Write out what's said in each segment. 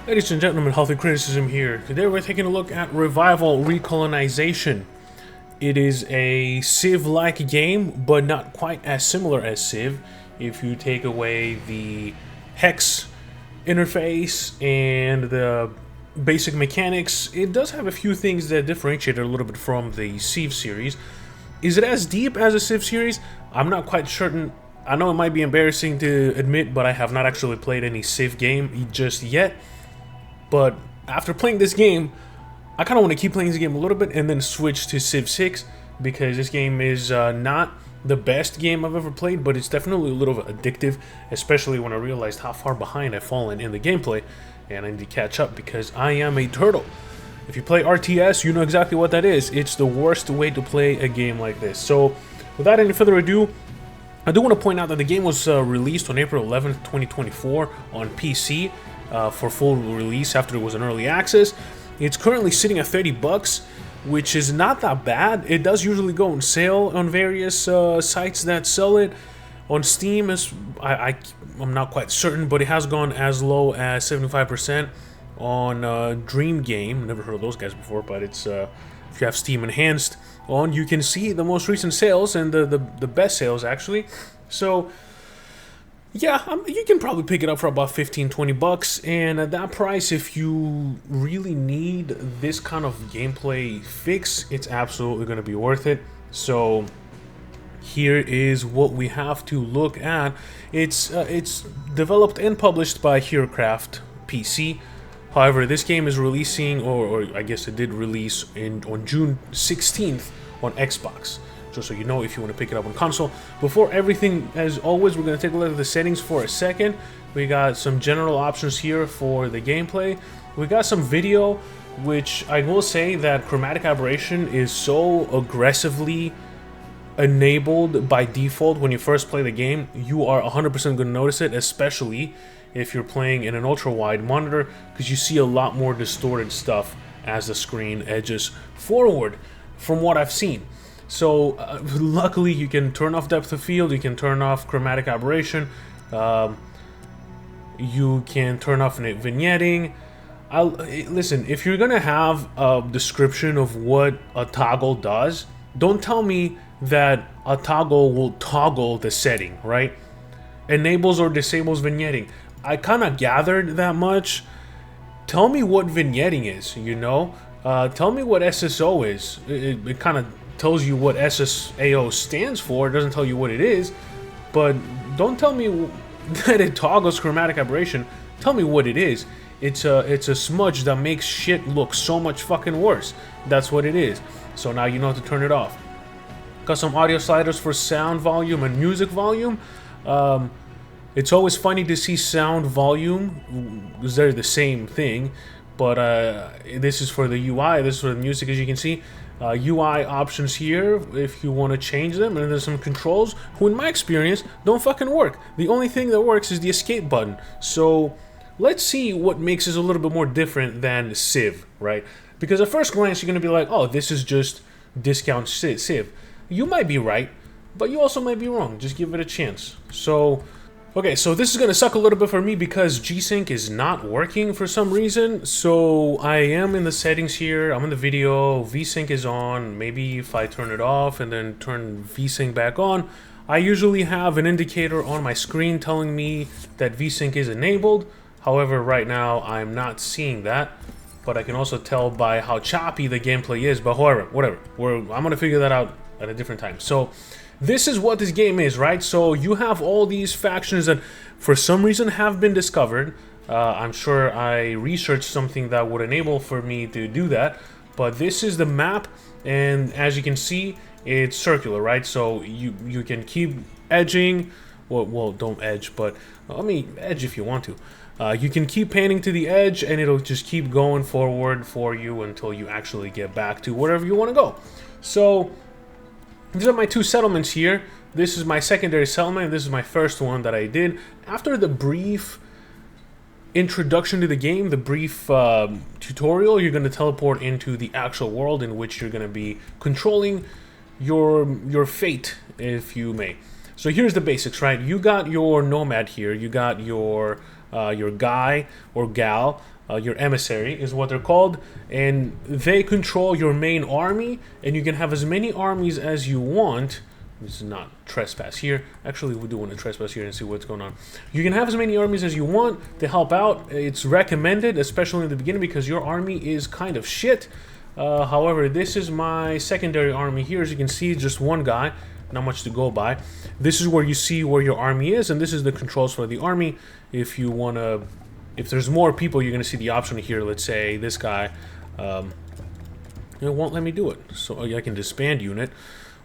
Ladies and gentlemen, Healthy Criticism here. Today we're taking a look at Revival Recolonization. It is a Civ-like game, but not quite as similar as Civ. If you take away the hex interface and the basic mechanics, it does have a few things that differentiate it a little bit from the Civ series. Is it as deep as a Civ series? I'm not quite certain. I know it might be embarrassing to admit, but I have not actually played any Civ game just yet. But after playing this game, I kind of want to keep playing this game a little bit and then switch to Civ 6, because this game is not the best game I've ever played, but it's definitely a little bit addictive, especially when I realized how far behind I've fallen in the gameplay, and I need to catch up because I am a turtle. If you play RTS, you know exactly what that is. It's the worst way to play a game like this. So without any further ado, I do want to point out that the game was released on April 11th, 2024 on PC. For full release after it was an early access. It's currently sitting at 30 bucks, which is not that bad. It does usually go on sale on various sites that sell it. On Steam, I'm not quite certain, but it has gone as low as 75% on Dream Game. Never heard of those guys before, but it's if you have Steam Enhanced on, you can see the most recent sales and the best sales actually. So yeah, you can probably pick it up for about 15-20 bucks, and at that price, if you really need this kind of gameplay fix, it's absolutely going to be worth it. So here is what we have to look at. It's developed and published by HeroCraft PC. However, this game is releasing, or I guess it did release on June 16th on Xbox. So you know if you want to pick it up on console. Before everything, as always, we're going to take a look at the settings for a second. We got some general options here for the gameplay. We got some video, which I will say that chromatic aberration is so aggressively enabled by default when you first play the game. You are 100% going to notice it, especially if you're playing in an ultra-wide monitor, because you see a lot more distorted stuff as the screen edges forward from what I've seen. So luckily you can turn off depth of field, you can turn off chromatic aberration, you can turn off vignetting. Listen, if you're gonna have a description of what a toggle does, don't tell me that a toggle will toggle the setting, right? Enables or disables vignetting. I kind of gathered that much. Tell me what vignetting is, you know? Tell me what SSO is. It kind of tells you what SSAO stands for. It doesn't tell you what it is, but don't tell me that it toggles chromatic aberration. Tell me what it is. It's a smudge that makes shit look so much fucking worse. That's what it is. So now you know how to turn it off. Got some audio sliders for sound volume and music volume. It's always funny to see sound volume because they're the same thing, but this is for the UI, this is for the music, as you can see. UI options here if you want to change them, and then there's some controls who in my experience don't fucking work. The only thing that works is the escape button. So let's see what makes this a little bit more different than Civ, right? Because at first glance you're going to be like, oh, this is just discount Civ. You might be right, but you also might be wrong. Just give it a chance. So okay, so this is going to suck a little bit for me because G-Sync is not working for some reason. So I am in the settings here. I'm in the video. V-Sync is on. Maybe if I turn it off and then turn V-Sync back on, I usually have an indicator on my screen telling me that V-Sync is enabled. However, right now I'm not seeing that. But I can also tell by how choppy the gameplay is. But whatever. I'm going to figure that out at a different time. So this is what this game is, right? So you have all these factions that for some reason have been discovered. I'm sure I researched something that would enable for me to do that. But this is the map, and as you can see, it's circular, right? So you can keep edging. Well, don't edge, but I mean, edge if you want to. You can keep panning to the edge, and it'll just keep going forward for you until you actually get back to wherever you want to go. So these are my two settlements here. This is my secondary settlement. This is my first one that I did. After the brief introduction to the game, the brief tutorial, you're going to teleport into the actual world in which you're going to be controlling your fate, if you may. So here's the basics, right? You got your nomad here. You got your guy or gal your emissary is what they're called, and they control your main army, and you can have as many armies as you want. This is not trespass here. Actually, we do want to trespass here and see what's going on. You can have as many armies as you want to help out. It's recommended, especially in the beginning, because your army is kind of shit. However, this is my secondary army here. As you can see, just one guy, not much to go by. This is where you see where your army is, and this is the controls for the army. If you want to, if there's more people, you're going to see the option here. Let's say this guy, it won't let me do it. So I can disband unit.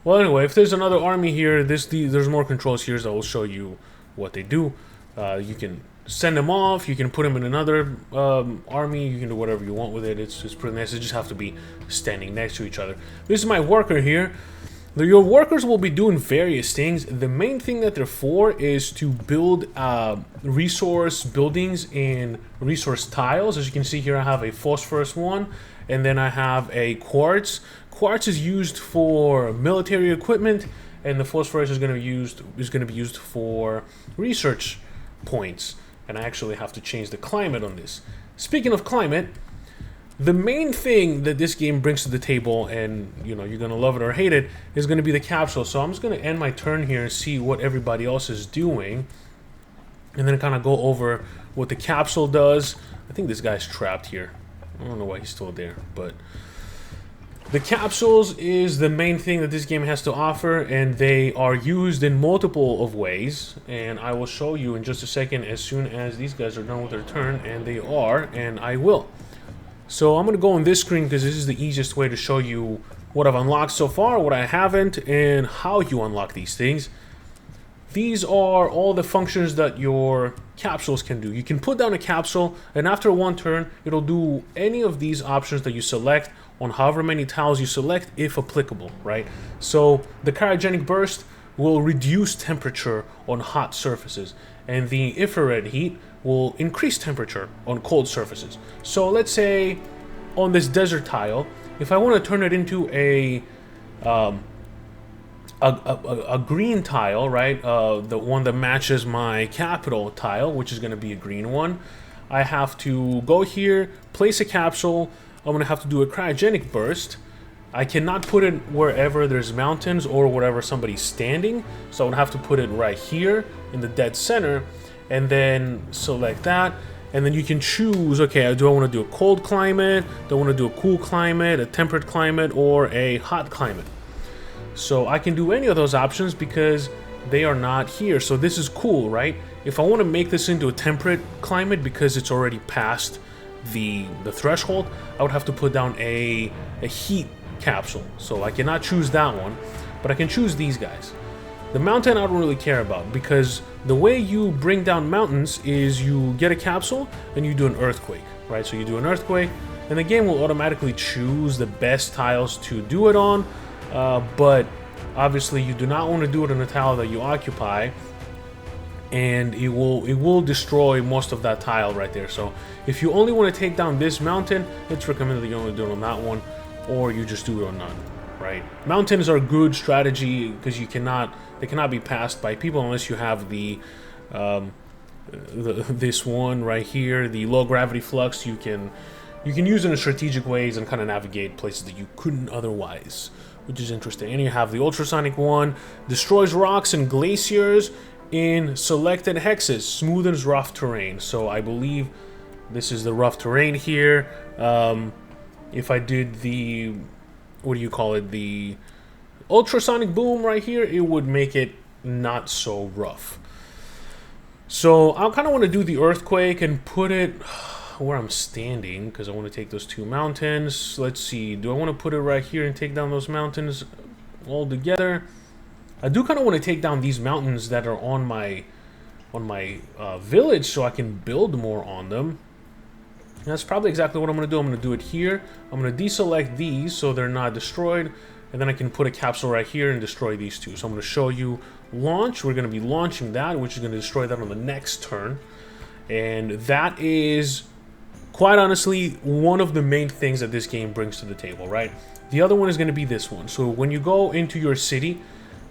Well, anyway, if there's another army here, there's more controls here that will show you what they do. You can send them off. You can put them in another army. You can do whatever you want with it. It's pretty nice. They just have to be standing next to each other. This is my worker here. Your workers will be doing various things. The main thing that they're for is to build resource buildings in resource tiles. As you can see here, I have a phosphorus one, and then I have a quartz. Quartz is used for military equipment, and the phosphorus is going to be used for research points. And I actually have to change the climate on this. Speaking of climate, the main thing that this game brings to the table, and you know, you're gonna love it or hate it, is gonna be the capsule. So I'm just gonna end my turn here and see what everybody else is doing, and then kind of go over what the capsule does. I think this guy's trapped here. I don't know why he's still there, but the capsules is the main thing that this game has to offer, and they are used in multiple of ways, and I will show you in just a second as soon as these guys are done with their turn, and they are, and I will. So I'm going to go on this screen because this is the easiest way to show you what I've unlocked so far, what I haven't, and how you unlock these things. These are all the functions that your capsules can do. You can put down a capsule, and after one turn, it'll do any of these options that you select on however many tiles you select, if applicable, right? So the cryogenic burst will reduce temperature on hot surfaces, and the infrared heat will increase temperature on cold surfaces. So let's say on this desert tile, if I want to turn it into a green tile, right, the one that matches my capital tile, which is going to be a green one, I have to go here, place a capsule. I'm going to have to do a cryogenic burst. I cannot put it wherever there's mountains or wherever somebody's standing, so I'm going to have to put it right here in the dead center, and then select that, and then you can choose, okay, do I want to do a cold climate, do I want to do a cool climate, a temperate climate, or a hot climate? So I can do any of those options because they are not here. So this is cool, right? If I want to make this into a temperate climate because it's already past the threshold, I would have to put down a heat capsule. So I cannot choose that one, but I can choose these guys. The mountain I don't really care about, because the way you bring down mountains is you get a capsule and you do an earthquake, right? So you do an earthquake and the game will automatically choose the best tiles to do it on, but obviously you do not want to do it on a tile that you occupy, and it will destroy most of that tile right there. So if you only want to take down this mountain, it's recommended that you only do it on that one, or you just do it on none, right? Mountains are good strategy because they cannot be passed by people unless you have this one right here, the low gravity flux. You can use it in strategic ways and kind of navigate places that you couldn't otherwise, which is interesting. And you have the ultrasonic one, destroys rocks and glaciers in selected hexes, smoothens rough terrain. So I believe this is the rough terrain here. If I did the, what do you call it, the ultrasonic boom right here, it would make it not so rough. So I kind of want to do the earthquake and put it where I'm standing, because I want to take those two mountains. Let's see, do I want to put it right here and take down those mountains all together? I do kind of want to take down these mountains that are on my village so I can build more on them. And that's probably exactly what I'm going to do. I'm going to do it here. I'm going to deselect these so they're not destroyed, and then I can put a capsule right here and destroy these two. So I'm going to show you launch. We're going to be launching that, which is going to destroy that on the next turn. And that is, quite honestly, one of the main things that this game brings to the table, right? The other one is going to be this one. So when you go into your city,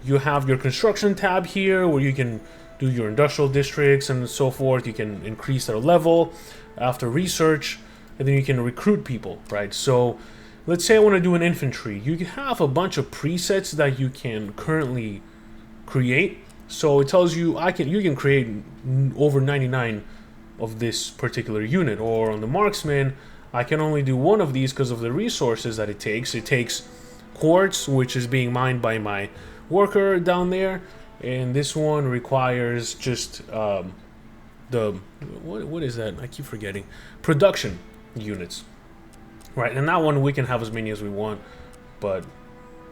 you have your construction tab here where you can do your industrial districts and so forth. You can increase their level after research. and then you can recruit people, right? So let's say I want to do an infantry. You have a bunch of presets that you can currently create. So it tells you you can create over 99 of this particular unit. Or on the marksman, I can only do one of these because of the resources that it takes. It takes quartz, which is being mined by my worker down there, and this one requires just what is that? I keep forgetting. Production units, right? And that one we can have as many as we want, but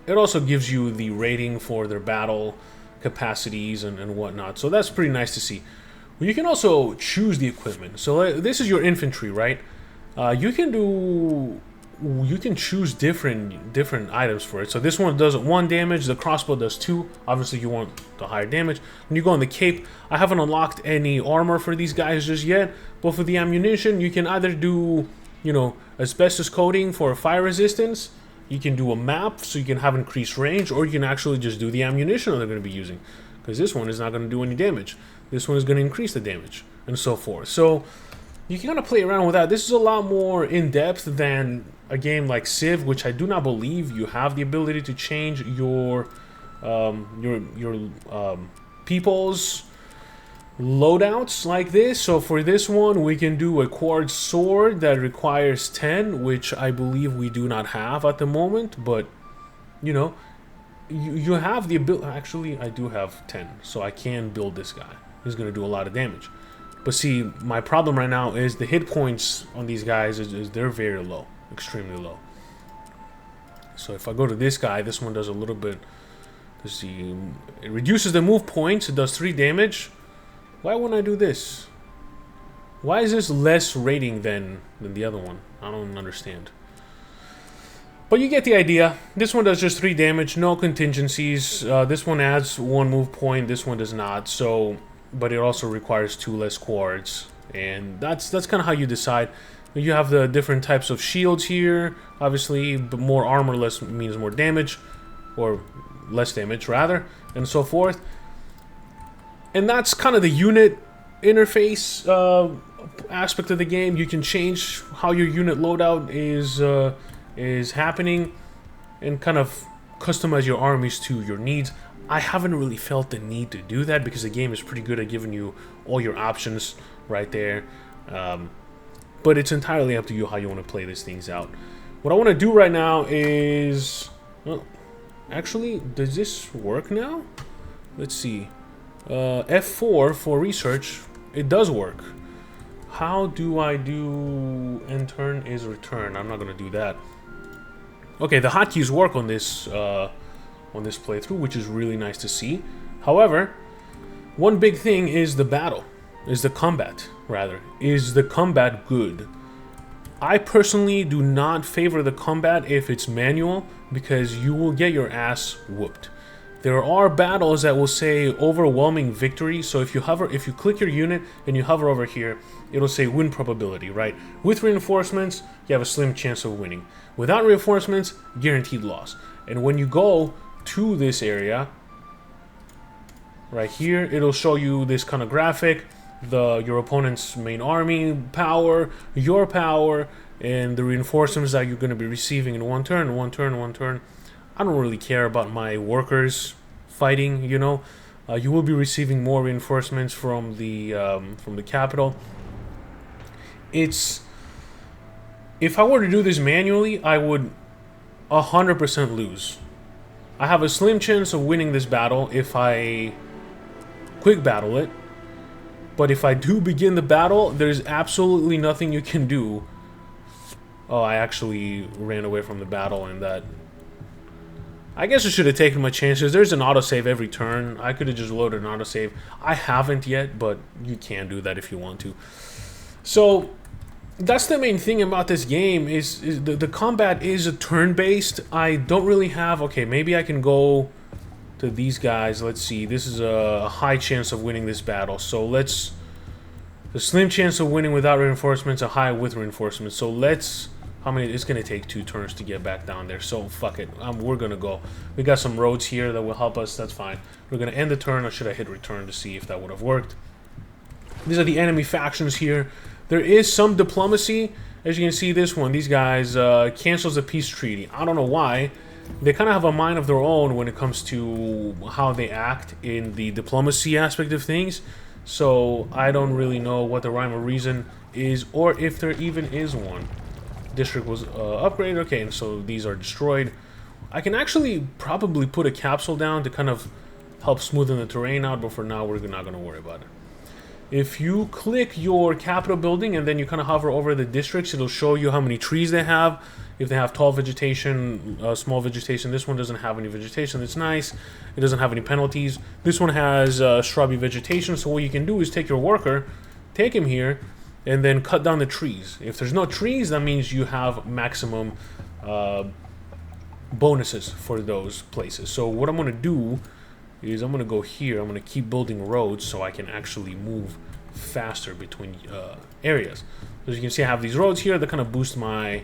it also gives you the rating for their battle capacities and whatnot. So that's pretty nice to see. You can also choose the equipment. So this is your infantry, right? You can choose different items for it. So this one does 1 damage, the crossbow does 2. Obviously you want the higher damage. When you go on the cape, I haven't unlocked any armor for these guys just yet, but for the ammunition, you can either do, you know, asbestos coating for fire resistance, you can do a map so you can have increased range, or you can actually just do the ammunition that they're going to be using, because this one is not going to do any damage. This one is going to increase the damage, and so forth. So you can kind of play around with that. This is a lot more in-depth than a game like Civ, which I do not believe you have the ability to change your people's loadouts like this. So for this one, we can do a quartz sword that requires 10, which I believe we do not have at the moment. But, you know, you have the ability. Actually, I do have 10, so I can build this guy. He's going to do a lot of damage. But see, my problem right now is the hit points on these guys is they're very low, extremely low. So if I go to this guy, this one does a little bit. Let's see, it reduces the move points. It does 3 damage. Why wouldn't I do this? Why is this less rating than the other one? I don't understand. But you get the idea. This one does just 3 damage, no contingencies. This one adds 1 move point. This one does not. So. But it also requires 2 less quartz, and that's kind of how you decide. You have the different types of shields here. Obviously, but more armor less means more damage, or less damage rather, and so forth. And that's kind of the unit interface aspect of the game. You can change how your unit loadout is happening, and kind of customize your armies to your needs. I haven't really felt the need to do that because the game is pretty good at giving you all your options right there. But it's entirely up to you how you want to play these things out. What I want to do right now is... Well, actually, does this work now? Let's see. F4 for research. It does work. How do I do end turn is return? I'm not going to do that. Okay, the hotkeys work on this playthrough, which is really nice to see. However, one big thing is the battle, is the combat, rather. Is the combat good? I personally do not favor the combat if it's manual, because you will get your ass whooped. There are battles that will say overwhelming victory, so if you click your unit and you hover over here, it'll say win probability, right? With reinforcements, you have a slim chance of winning. Without reinforcements, guaranteed loss. And when you go to this area right here, it'll show you this kind of graphic, your opponent's main army power, your power, and the reinforcements that you're going to be receiving in one turn. I don't really care about my workers fighting, you know. You will be receiving more reinforcements from the capital. If I were to do this manually, I would 100% lose. I have a slim chance of winning this battle if I quick battle it. But if I do begin the battle, there's absolutely nothing you can do. Oh, I actually ran away from the battle, and that... I guess I should have taken my chances. There's an autosave every turn. I could have just loaded an autosave. I haven't yet, but you can do that if you want to. So... that's the main thing about this game, is the combat is a turn-based. I don't really have... Okay, maybe I can go to these guys. Let's see. This is a high chance of winning this battle. So let's... The slim chance of winning without reinforcements, a high with reinforcements. So let's... How many... It's going to take 2 turns to get back down there. So fuck it. We're going to go. We got some roads here that will help us. That's fine. We're going to end the turn, or should I hit return to see if that would have worked? These are the enemy factions here. There is some diplomacy, As you can see, these guys cancels the peace treaty. I don't know why. They kind of have a mind of their own when it comes to how they act in the diplomacy aspect of things. So I don't really know what the rhyme or reason is, or if there even is one. District was upgraded. Okay, and so these are destroyed. I can actually probably put a capsule down to kind of help smoothen the terrain out, but for now we're not going to worry about it. If you click your capital building and then you kind of hover over the districts, it'll show you how many trees they have. If they have tall vegetation, small vegetation. This one doesn't have any vegetation. That's nice. It doesn't have any penalties. This one has shrubby vegetation. So what you can do is take your worker, take him here, and then cut down the trees. If there's no trees, that means you have maximum bonuses for those places. So what I'm going to do is I'm going to go here. I'm going to keep building roads so I can actually move faster between areas. As you can see, I have these roads here that kind of boost my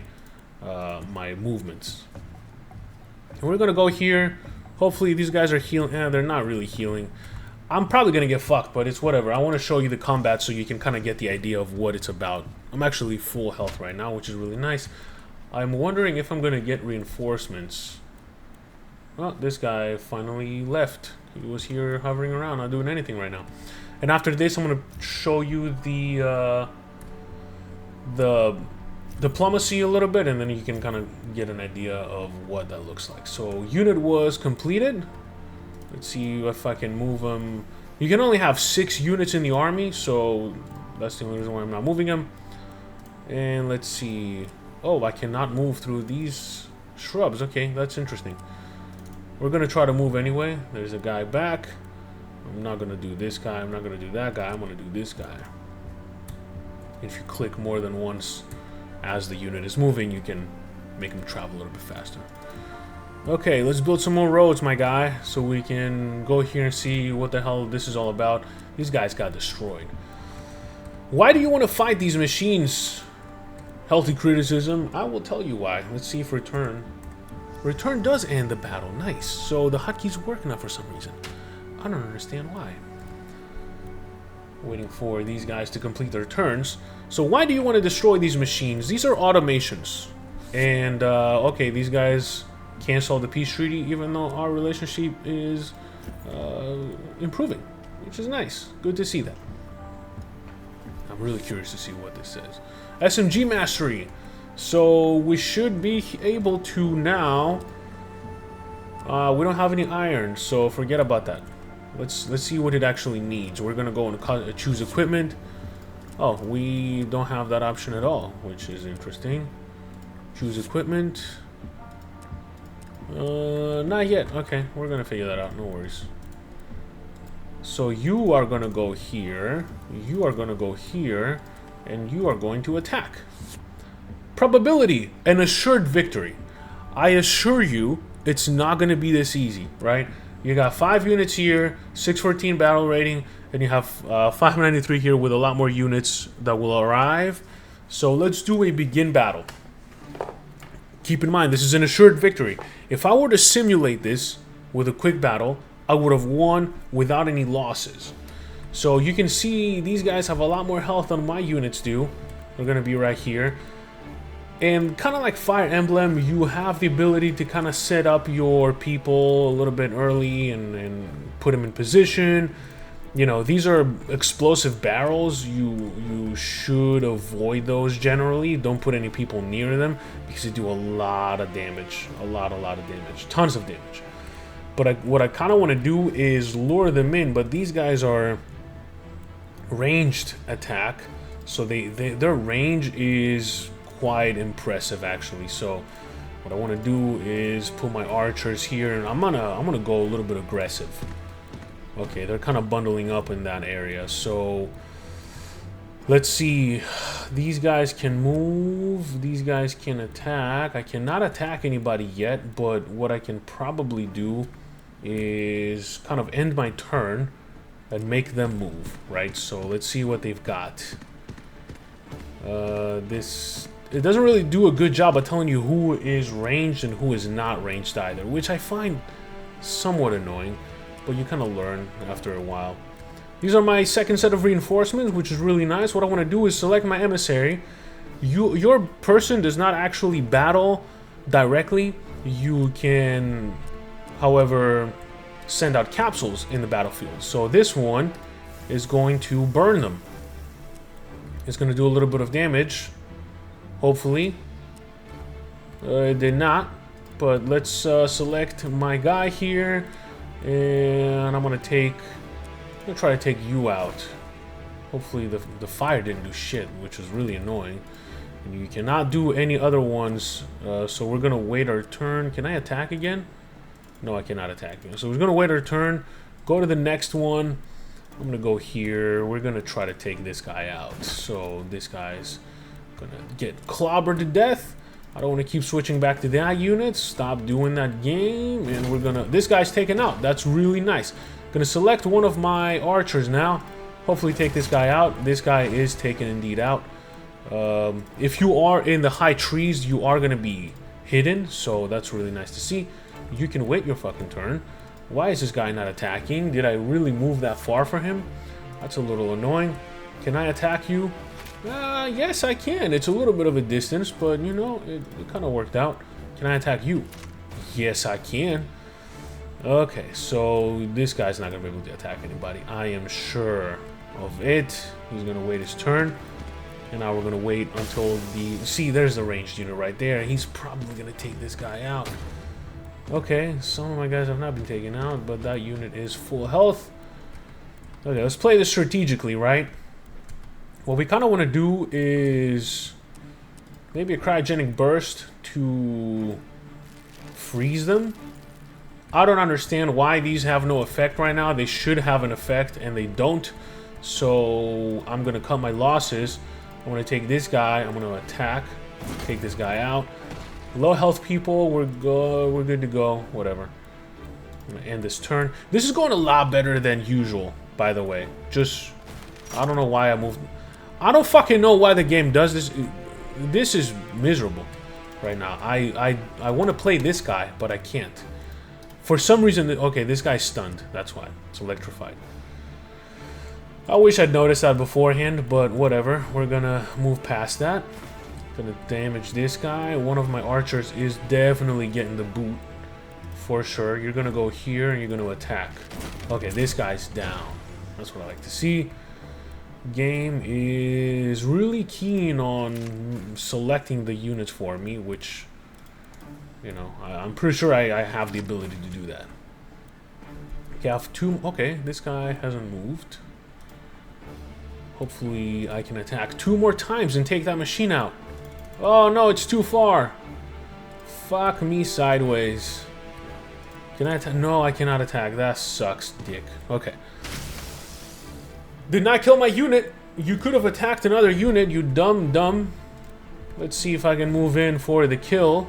my movements. And we're going to go here. Hopefully these guys are healing. They're not really healing. I'm probably going to get fucked, but it's whatever. I want to show you the combat so you can kind of get the idea of what it's about. I'm actually full health right now, which is really nice. I'm wondering if I'm going to get reinforcements. Well, this guy finally left. He was here hovering around, not doing anything right now. And after this, I'm going to show you the diplomacy a little bit, and then you can kind of get an idea of what that looks like. So, unit was completed. Let's see if I can move them. You can only have 6 units in the army, so that's the only reason why I'm not moving them. And let's see. Oh, I cannot move through these shrubs. Okay, that's interesting. We're going to try to move anyway. There's a guy back. I'm not going to do this guy. I'm not going to do that guy. I'm going to do this guy. If you click more than once as the unit is moving, you can make him travel a little bit faster. Okay, let's build some more roads, my guy, so we can go here and see what the hell this is all about. These guys got destroyed. Why do you want to fight these machines? Healthy criticism. I will tell you why. Let's see if return. Return does end the battle. Nice. So the hotkey's working out for some reason. I don't understand why. Waiting for these guys to complete their turns. So why do you want to destroy these machines? These are automations. And, okay, these guys cancel the peace treaty, even though our relationship is improving, which is nice. Good to see that. I'm really curious to see what this says. SMG mastery. So we should be able to now. We don't have any iron, so forget about that. Let's see what it actually needs. We're gonna go and choose equipment. Oh, we don't have that option at all, which is interesting. Choose equipment. Not yet. Okay, we're gonna figure that out. No worries. So you are gonna go here. You are gonna go here, and you are going to attack. Probability, an assured victory. I assure you, it's not gonna be this easy, right? You got 5 units here, 614 battle rating, and you have 593 here with a lot more units that will arrive. So let's do a begin battle. Keep in mind, this is an assured victory. If I were to simulate this with a quick battle, I would have won without any losses. So you can see these guys have a lot more health than my units do. They're going to be right here. And kind of like Fire Emblem, you have the ability to kind of set up your people a little bit early and put them in position. You know, these are explosive barrels. You should avoid those generally. Don't put any people near them because they do a lot of damage. A lot of damage. Tons of damage. But what I kind of want to do is lure them in. But these guys are ranged attack. So their range is quite impressive actually. So what I want to do is put my archers here, and I'm gonna go a little bit aggressive. Okay, they're kind of bundling up in that area. So let's see. These guys can move. These guys can attack. I cannot attack anybody yet, but what I can probably do is kind of end my turn and make them move, right? So let's see what they've got. It doesn't really do a good job of telling you who is ranged and who is not ranged either, which I find somewhat annoying, but you kind of learn after a while. These are my second set of reinforcements, which is really nice. What I want to do is select my emissary, your person does not actually battle directly. You can, however, send out capsules in the battlefield. So this one is going to burn them. It's going to do a little bit of damage, hopefully. It did not, but let's select my guy here, and I'm going to try to take you out. Hopefully the fire didn't do shit, which is really annoying. And you cannot do any other ones, so we're going to wait our turn. Can I attack again? No, I cannot attack again. So we're going to wait our turn, go to the next one. I'm going to go here. We're going to try to take this guy out. So this guy's going to get clobbered to death. I don't want to keep switching back to that unit. Stop doing that game. And we're going to... This guy's taken out. That's really nice. Going to select one of my archers now. Hopefully take this guy out. This guy is taken indeed out. If you are in the high trees, you are going to be hidden. So that's really nice to see. You can wait your fucking turn. Why is this guy not attacking? Did I really move that far for him? That's a little annoying. Can I attack you? Yes, I can. It's a little bit of a distance, but, you know, it kind of worked out. Can I attack you? Yes, I can. Okay, so this guy's not going to be able to attack anybody. I am sure of it. He's going to wait his turn. And now we're going to wait until the... See, there's the ranged unit right there. He's probably going to take this guy out. Okay, some of my guys have not been taken out, but that unit is full health. Okay, let's play this strategically, right? What we kind of want to do is maybe a cryogenic burst to freeze them. I don't understand why these have no effect right now. They should have an effect, and they don't. So I'm going to cut my losses. I'm going to take this guy. I'm going to attack. Take this guy out. Low health people, we're good to go. Whatever. I'm gonna end this turn. This is going a lot better than usual, by the way. Just, I don't know why I moved. I don't fucking know why the game does this. This is miserable right now. I want to play this guy, but I can't. For some reason, okay, this guy's stunned. That's why. It's electrified. I wish I'd noticed that beforehand, but whatever. We're gonna move past that. Gonna damage this guy. One of my archers is definitely getting the boot for sure. You're gonna go here and you're gonna attack. Okay, this guy's down. That's what I like to see. Game is really keen on selecting the units for me, which, you know, I'm pretty sure I have the ability to do that. Okay, I have two. Okay, this guy hasn't moved. Hopefully I can attack 2 more times and take that machine out. Oh no, it's too far. Fuck me sideways. Can I attack? No, I cannot attack. That sucks, dick. Okay. Did not kill my unit. You could have attacked another unit, you dumb. Let's see if I can move in for the kill.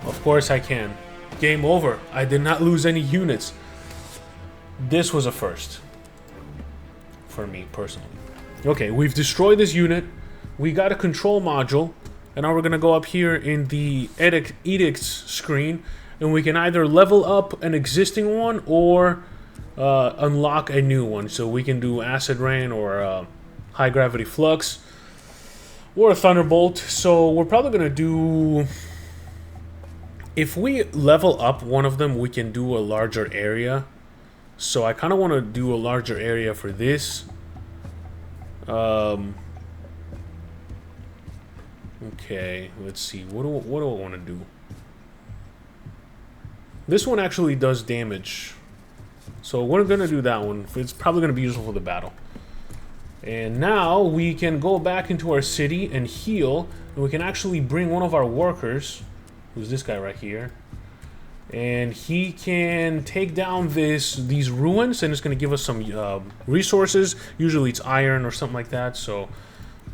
Of course I can. Game over. I did not lose any units. This was a first. For me, personally. Okay, we've destroyed this unit. We got a control module, and now we're gonna go up here in the edicts screen, and we can either level up an existing one or unlock a new one. So we can do acid rain or high gravity flux or a thunderbolt. So we're probably gonna do, if we level up one of them, we can do a larger area. So I kind of want to do a larger area for this. Okay, let's see. What do I want to do? This one actually does damage. So we're going to do that one. It's probably going to be useful for the battle. And now we can go back into our city and heal. And we can actually bring one of our workers, who's this guy right here. And he can take down these ruins, and it's going to give us some resources. Usually it's iron or something like that. So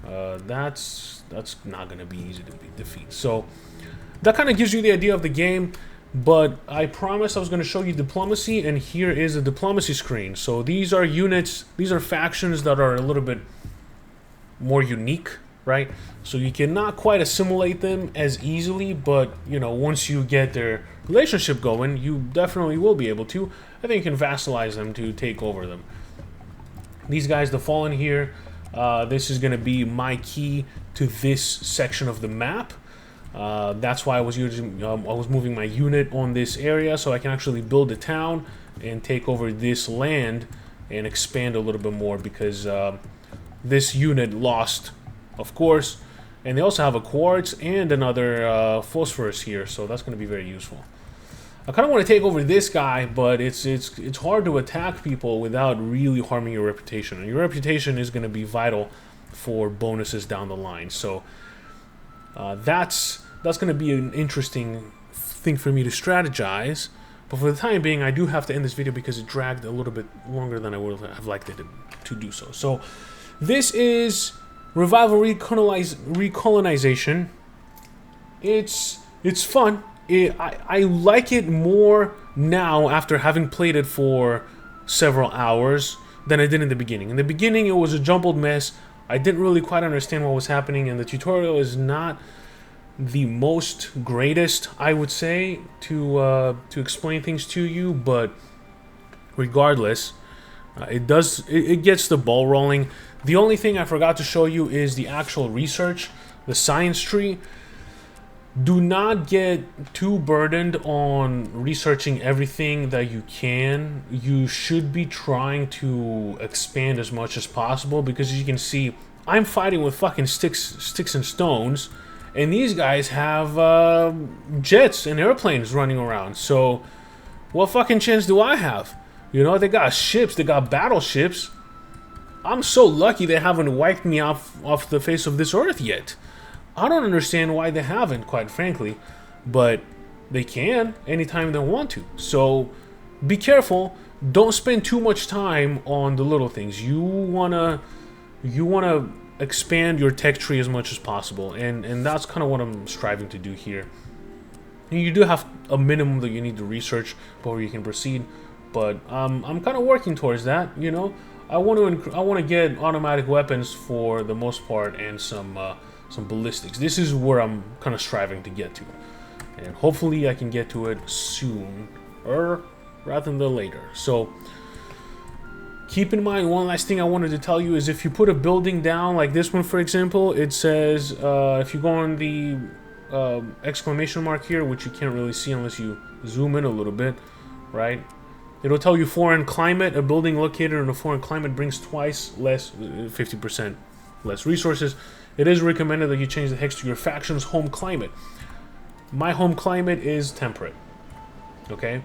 that's not going to be easy to defeat. So that kind of gives you the idea of the game. But I promised I was going to show you diplomacy, and here is the diplomacy screen. So these are units, these are factions that are a little bit more unique, right? So you cannot quite assimilate them as easily, but, you know, once you get their relationship going, you definitely will be able to. I think you can vassalize them to take over them. These guys, the Fallen here, This is going to be my key to this section of the map. That's why I was using, I was moving my unit on this area so I can actually build a town and take over this land and expand a little bit more, because this unit lost, of course, and they also have a quartz and another phosphorus here, so that's going to be very useful. I kind of want to take over this guy, but it's hard to attack people without really harming your reputation. And your reputation is going to be vital for bonuses down the line. So that's going to be an interesting thing for me to strategize. But for the time being, I do have to end this video because it dragged a little bit longer than I would have liked it to do so. So this is Revival Recolonization. It's fun. I like it more now after having played it for several hours than I did in the beginning. In the beginning, it was a jumbled mess. I didn't really quite understand what was happening, and the tutorial is not the most greatest, I would say, to explain things to you. But regardless, it gets the ball rolling. The only thing I forgot to show you is the actual research, the science tree. Do not get too burdened on researching everything that you can. You should be trying to expand as much as possible, because as you can see, I'm fighting with fucking sticks and stones, and these guys have jets and airplanes running around. So what fucking chance do I have? You know, they got ships, they got battleships. I'm so lucky they haven't wiped me off the face of this earth yet. I don't understand why they haven't, quite frankly, but they can anytime they want to. So be careful. Don't spend too much time on the little things. You wanna expand your tech tree as much as possible, and that's kind of what I'm striving to do here. You do have a minimum that you need to research before you can proceed, but I'm kind of working towards that. You know, I want to get automatic weapons for the most part, and some ballistics. This is where I'm kind of striving to get to, and hopefully I can get to it soon, or rather than later. So keep in mind, one last thing I wanted to tell you is, if you put a building down like this one, for example, it says if you go on the exclamation mark here, which you can't really see unless you zoom in a little bit, right? It'll tell you foreign climate. A building located in a foreign climate brings twice less, 50% less resources. It is recommended that you change the hex to your faction's home climate. My home climate is temperate, okay?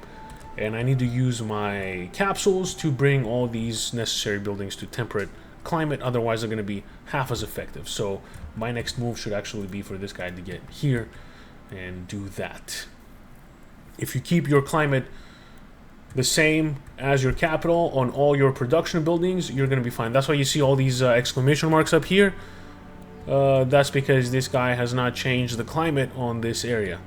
And I need to use my capsules to bring all these necessary buildings to temperate climate, otherwise they're going to be half as effective. So my next move should actually be for this guy to get here and do that. If you keep your climate the same as your capital on all your production buildings, you're going to be fine. That's why you see all these exclamation marks up here. That's because this guy has not changed the climate on this area.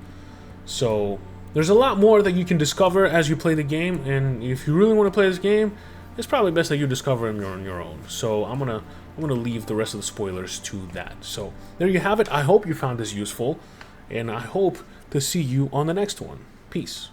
So there's a lot more that you can discover as you play the game, and if you really want to play this game, it's probably best that you discover them on your own. So I'm gonna leave the rest of the spoilers to that. So there you have it. I hope you found this useful, and I hope to see you on the next one. Peace.